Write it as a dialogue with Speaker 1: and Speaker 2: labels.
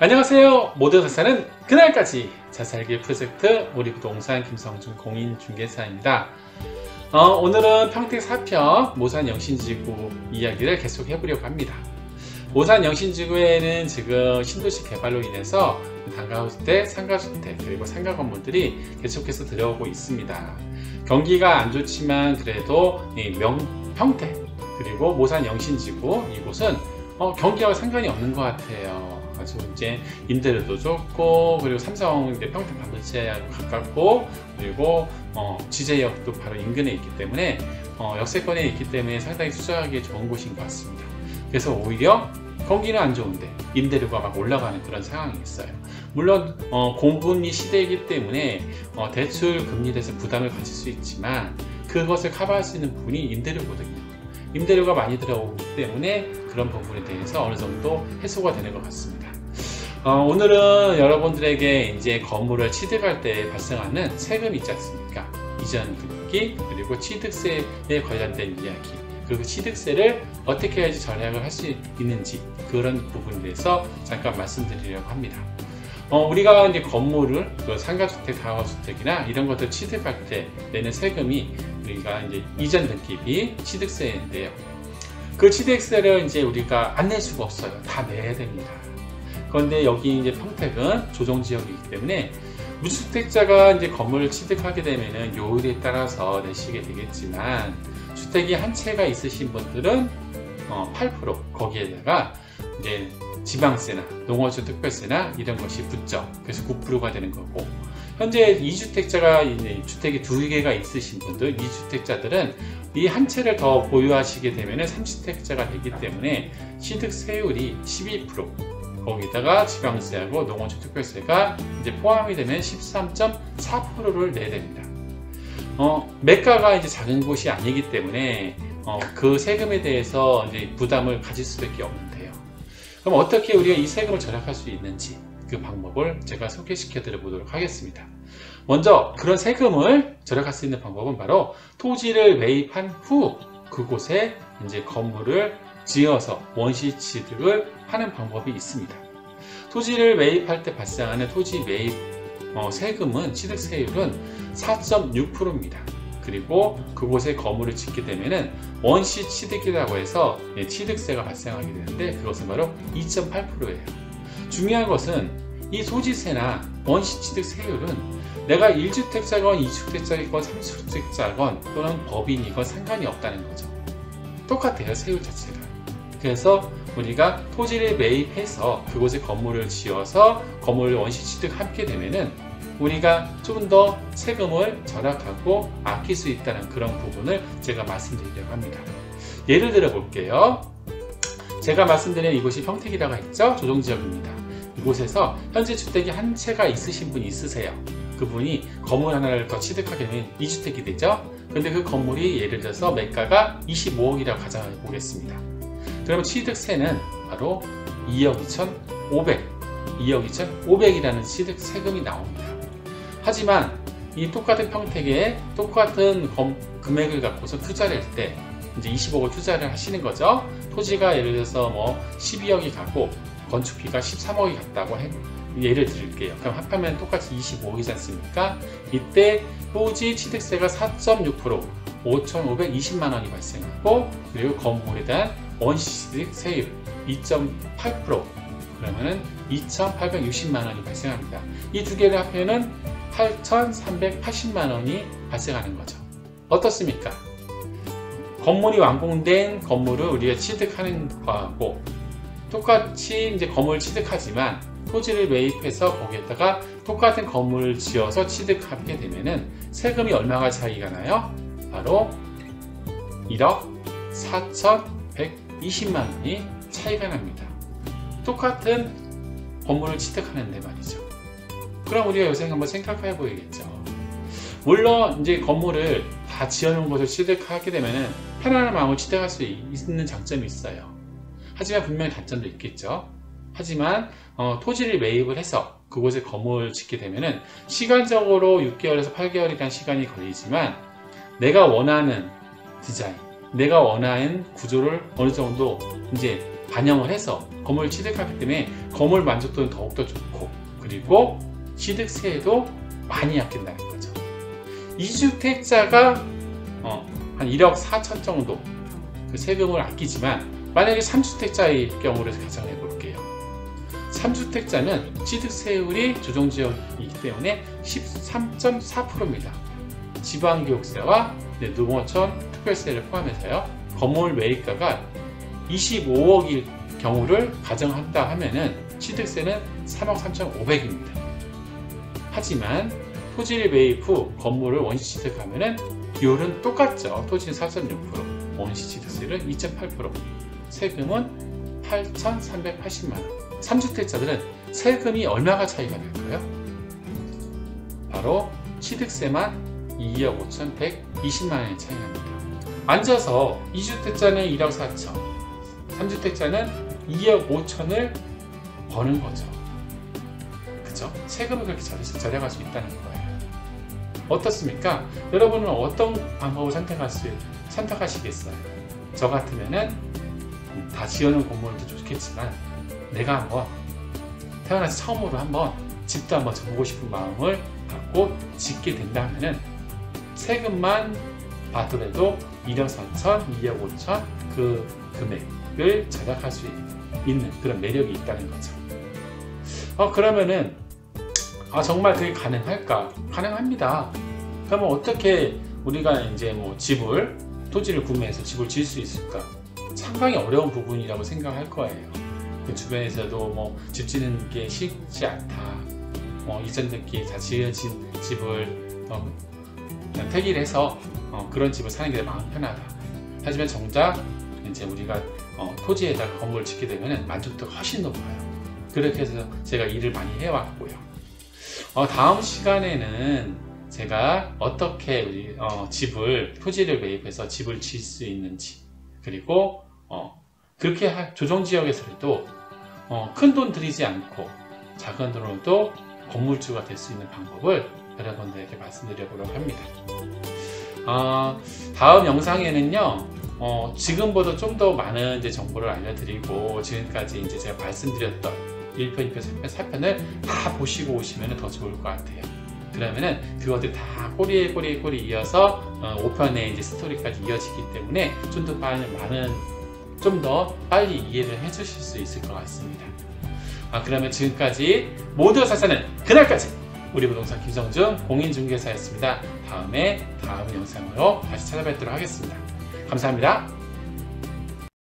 Speaker 1: 안녕하세요. 모두 잘 사는 그날까지 잘 살기 프로젝트 우리 부동산 김성준 공인중개사입니다. 오늘은 평택 4평 모산 영신지구 이야기를 계속 해보려고 합니다. 모산 영신지구에는 지금 신도시 개발로 인해서 단가주택, 상가주택 그리고 상가 건물들이 계속해서 들어오고 있습니다. 경기가 안 좋지만 그래도 평택 그리고 모산 영신지구 이곳은 경기와 상관이 없는 것 같아요. 아주 이제 임대료도 좋고, 그리고 삼성 이제 평택 반도체하고 가깝고, 그리고 지제역도 바로 인근에 있기 때문에 역세권에 있기 때문에 상당히 투자하기에 좋은 곳인 것 같습니다. 그래서 오히려 경기는 안 좋은데 임대료가 막 올라가는 그런 상황이 있어요. 물론 공금리 시대이기 때문에 대출 금리에 대해서 부담을 가질 수 있지만 그것을 커버할 수 있는 부분이 임대료거든요. 임대료가 많이 들어오기 때문에 그런 부분에 대해서 어느 정도 해소가 되는 것 같습니다. 오늘은 여러분들에게 이제 건물을 취득할 때 발생하는 세금 있지 않습니까? 이전 등기 그리고 취득세에 관련된 이야기, 그리고 취득세를 어떻게 해야지 절약을 할 수 있는지 그런 부분에 대해서 잠깐 말씀드리려고 합니다. 우리가 이제 건물을 상가주택, 다가주택이나 이런 것들 취득할 때 내는 세금이 우리가 이제 이전 등기비 취득세인데요. 그 취득세를 이제 우리가 안 낼 수가 없어요. 다 내야 됩니다. 그런데 여기 이제 평택은 조정지역이기 때문에 무주택자가 이제 건물을 취득하게 되면은 요일에 따라서 내시게 되겠지만 주택이 한 채가 있으신 분들은 8% 거기에다가 이제 지방세나 농어촌 특별세나 이런 것이 붙죠. 그래서 9%가 되는 거고, 현재 2주택자가 주택이 2개가 있으신 분들, 2주택자들은 이 한 채를 더 보유하시게 되면 3주택자가 되기 때문에 취득세율이 12%, 거기다가 지방세하고 농어촌 특별세가 이제 포함이 되면 13.4%를 내야 됩니다. 매가가 이제 작은 곳이 아니기 때문에 그 세금에 대해서 이제 부담을 가질 수밖에 없는데요. 그럼 어떻게 우리가 이 세금을 절약할 수 있는지 그 방법을 제가 소개시켜 드려 보도록 하겠습니다. 먼저 그런 세금을 절약할 수 있는 방법은 바로 토지를 매입한 후 그곳에 이제 건물을 지어서 원시 취득을 하는 방법이 있습니다. 토지를 매입할 때 발생하는 토지 매입 세금은 취득세율은 4.6%입니다. 그리고 그곳에 건물을 짓게 되면은 원시 취득이라고 해서 취득세가 발생하게 되는데 그것은 바로 2.8%예요. 중요한 것은 이 소지세나 원시 취득세율은 내가 1주택자건 2주택자건 3주택자건 또는 법인이건 상관이 없다는 거죠. 똑같아요, 세율 자체가. 그래서 우리가 토지를 매입해서 그곳에 건물을 지어서 건물을 원시 취득하게 되면은 우리가 조금 더 세금을 절약하고 아낄 수 있다는 그런 부분을 제가 말씀드리려고 합니다. 예를 들어 볼게요. 제가 말씀드린 이곳이 평택이라고 했죠? 조정지역입니다. 이곳에서 현재 주택이 한 채가 있으신 분이 있으세요. 그분이 건물 하나를 더 취득하게 되면 2주택이 되죠? 근데 그 건물이 예를 들어서 매가가 25억이라고 가정해 보겠습니다. 그러면 취득세는 바로 2억 2,500이라는 취득 세금이 나옵니다. 하지만 이 똑같은 평택에 똑같은 금액을 갖고서 투자를 할 때 이제 20억을 투자를 하시는 거죠. 토지가 예를 들어서 뭐 12억이 가고 건축비가 13억이 갔다고 예를 드릴게요. 그럼 합하면 똑같이 25억이지 않습니까? 이때 토지 취득세가 4.6%, 5,520만 원이 발생하고, 그리고 건물에 대한 원시취득세율 2.8%, 그러면은 2,860만 원이 발생합니다. 이 두 개를 합하면은 8,380만 원이 발생하는 거죠. 어떻습니까? 건물이 완공된 건물을 우리가 취득하는 거하고 똑같이 이제 건물을 취득하지만 토지를 매입해서 거기에다가 똑같은 건물을 지어서 취득하게 되면은 세금이 얼마가 차이가 나요? 바로 1억 4,120만 원이 차이가 납니다. 똑같은 건물을 취득하는데 말이죠. 그럼 우리가 요새 한번 생각해 보야겠죠. 물론 이제 건물을 다 지어놓은 곳을 취득하게 되면은 편안한 마음으로 취득할 수 있는 장점이 있어요. 하지만 분명히 단점도 있겠죠. 하지만 토지를 매입을 해서 그곳에 건물을 짓게 되면은 시간적으로 6개월에서 8개월이라는 시간이 걸리지만 내가 원하는 디자인, 내가 원하는 구조를 어느 정도 이제 반영을 해서 건물을 취득하기 때문에 건물 만족도는 더욱더 좋고, 그리고 취득세도 많이 아낀다는 거죠. 2주택자가 한 1억 4천 정도 그 세금을 아끼지만, 만약에 3주택자의 경우를 가정해 볼게요. 3주택자는 취득세율이 조정지역이기 때문에 13.4%입니다. 지방교육세와 농어촌 특별세를 포함해서요. 건물 매입가가 25억일 경우를 가정한다 하면은 취득세는 3억 3,500입니다. 하지만 토지를 매입 후 건물을 원시 취득하면은 비율은 똑같죠. 토지는 4.6%, 원시 취득세는 2.8%, 세금은 8,380만원. 3주택자들은 세금이 얼마가 차이가 될까요? 바로 취득세만 2억 5,120만원의 차이가 납니다. 앉아서 2주택자는 1억 4천, 3주택자는 2억 5천을 버는 거죠. 그죠? 세금을 그렇게 절약할 수 있다는 거예요. 어떻습니까? 여러분은 어떤 방법을 선택하시겠어요? 저 같으면은 다 지어놓은 건물도 좋겠지만, 내가 한번 태어나서 처음으로 한번 집도 한번 져보고 싶은 마음을 갖고 짓게 된다면은 세금만 받더라도 1억 4천, 2억 5천 그 금액을 절약할 수 있는 그런 매력이 있다는 거죠. 그러면은 정말 그게 가능할까? 가능합니다. 그러면 어떻게 우리가 이제 뭐 토지를 구매해서 집을 지을 수 있을까? 상당히 어려운 부분이라고 생각할 거예요. 그 주변에서도 뭐 집 짓는 게 쉽지 않다. 이전 듣기 다 지어진 집을 폐기를 해서 그런 집을 사는 게 마음 편하다. 하지만 정작 이제 우리가 토지에다가 건물을 짓게 되면 만족도가 훨씬 높아요. 그렇게 해서 제가 일을 많이 해왔고요. 다음 시간에는 제가 어떻게 토지를 매입해서 집을 지을 수 있는지, 그리고 그렇게 조정지역에서도 큰 돈 들이지 않고 작은 돈으로도 건물주가 될 수 있는 방법을 여러분들에게 말씀드려보려고 합니다. 다음 영상에는요, 지금보다 좀 더 많은 정보를 알려드리고, 지금까지 이제 제가 말씀드렸던 1편, 2편, 3편, 4편을 다 보시고 오시면 더 좋을 것 같아요. 그러면은 그것들 다 꼬리에 이어서 5편의 이제 스토리까지 이어지기 때문에 좀 더 빨리 이해를 해주실 수 있을 것 같습니다. 그러면 지금까지 모두가 잘 사는 그날까지 우리 부동산 김성준 공인중개사였습니다. 다음 영상으로 다시 찾아뵙도록 하겠습니다. 감사합니다.